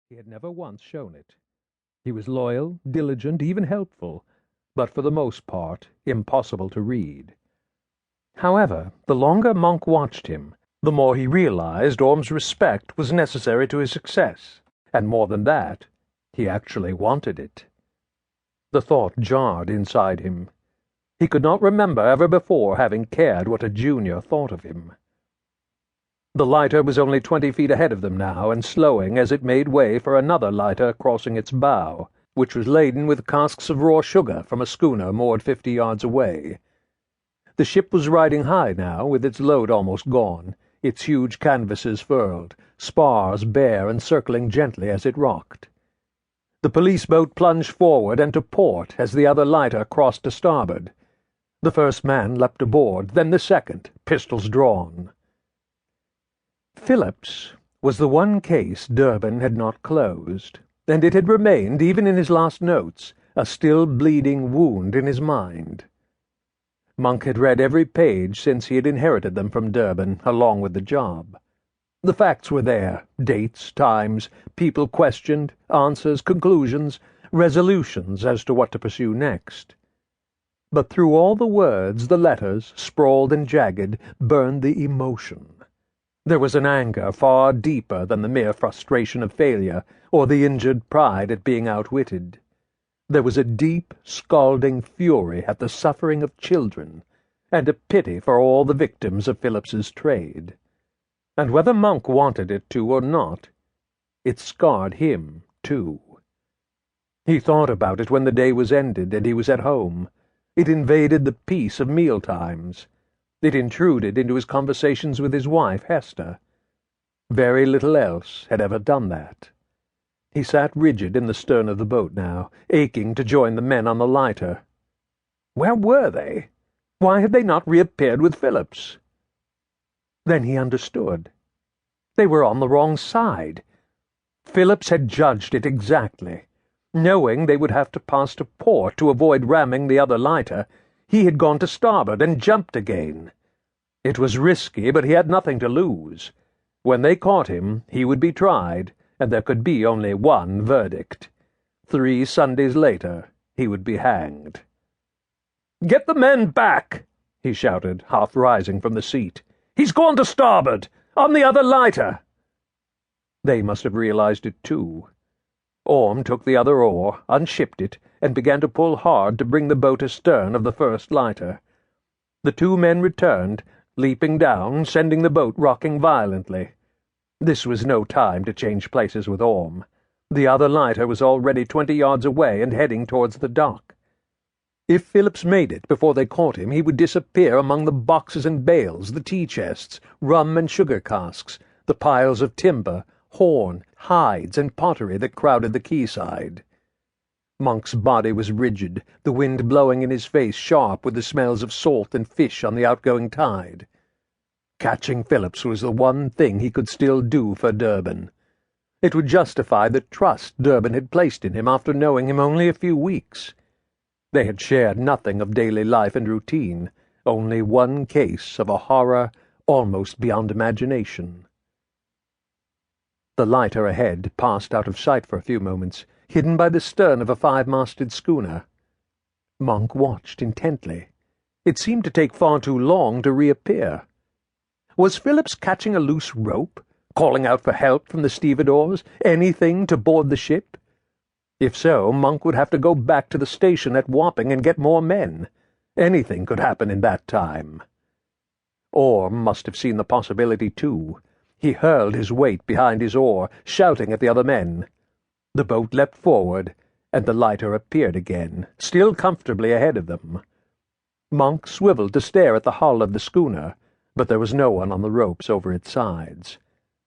He had never once shown it. He was loyal, diligent, even helpful, but for the most part impossible to read. However, the longer Monk watched him, the more he realized Orm's respect was necessary to his success, and more than that, he actually wanted it. The thought jarred inside him. He could not remember ever before having cared what a junior thought of him. The lighter was only 20 feet ahead of them now, and slowing as it made way for another lighter crossing its bow, which was laden with casks of raw sugar from a schooner moored 50 yards away. The ship was riding high now, with its load almost gone, its huge canvases furled, spars bare and circling gently as it rocked. The police boat plunged forward and to port as the other lighter crossed to starboard. The first man leapt aboard, then the second, pistols drawn. Phillips was the one case Durbin had not closed, and it had remained, even in his last notes, a still bleeding wound in his mind. Monk had read every page since he had inherited them from Durbin, along with the job. The facts were there, dates, times, people questioned, answers, conclusions, resolutions as to what to pursue next. But through all the words, the letters, sprawled and jagged, burned the emotion. There was an anger far deeper than the mere frustration of failure or the injured pride at being outwitted. There was a deep, scalding fury at the suffering of children, and a pity for all the victims of Phillips's trade. And whether Monk wanted it to or not, it scarred him, too. He thought about it when the day was ended and he was at home. It invaded the peace of mealtimes. It intruded into his conversations with his wife, Hester. Very little else had ever done that. He sat rigid in the stern of the boat now, aching to join the men on the lighter. Where were they? Why had they not reappeared with Phillips? Then he understood. They were on the wrong side. Phillips had judged it exactly. Knowing they would have to pass to port to avoid ramming the other lighter, he had gone to starboard and jumped again. It was risky, but he had nothing to lose. When they caught him, he would be tried, and there could be only one verdict. 3 Sundays later, he would be hanged. "Get the men back!" he shouted, half rising from the seat. "He's gone to starboard, on the other lighter!" They must have realized it too. Orm took the other oar, unshipped it, and began to pull hard to bring the boat astern of the first lighter. The 2 men returned, leaping down, sending the boat rocking violently. This was no time to change places with Orm. The other lighter was already 20 yards away and heading towards the dock. If Phillips made it before they caught him, he would disappear among the boxes and bales, the tea-chests, rum and sugar casks, the piles of timber, horn, hides, and pottery that crowded the quayside. Monk's body was rigid, the wind blowing in his face sharp with the smells of salt and fish on the outgoing tide. Catching Phillips was the one thing he could still do for Durbin. It would justify the trust Durbin had placed in him after knowing him only a few weeks. They had shared nothing of daily life and routine, only one case of a horror almost beyond imagination. The lighter ahead passed out of sight for a few moments, hidden by the stern of a 5-masted schooner. Monk watched intently. It seemed to take far too long to reappear. Was Phillips catching a loose rope, calling out for help from the stevedores, anything to board the ship? If so, Monk would have to go back to the station at Wapping and get more men. Anything could happen in that time. Orm must have seen the possibility, too. He hurled his weight behind his oar, shouting at the other men. The boat leapt forward, and the lighter appeared again, still comfortably ahead of them. Monk swiveled to stare at the hull of the schooner, but there was no one on the ropes over its sides.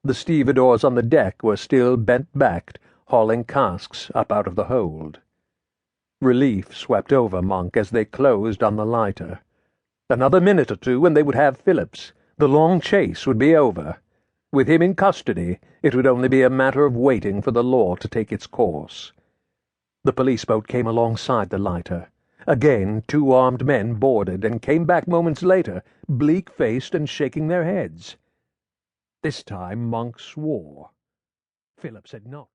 The stevedores on the deck were still bent-backed, hauling casks up out of the hold. Relief swept over Monk as they closed on the lighter. Another minute or two and they would have Phillips. The long chase would be over. With him in custody, it would only be a matter of waiting for the law to take its course. The police boat came alongside the lighter. Again 2 armed men boarded and came back moments later, bleak-faced and shaking their heads. This time Monk swore. Phillips had not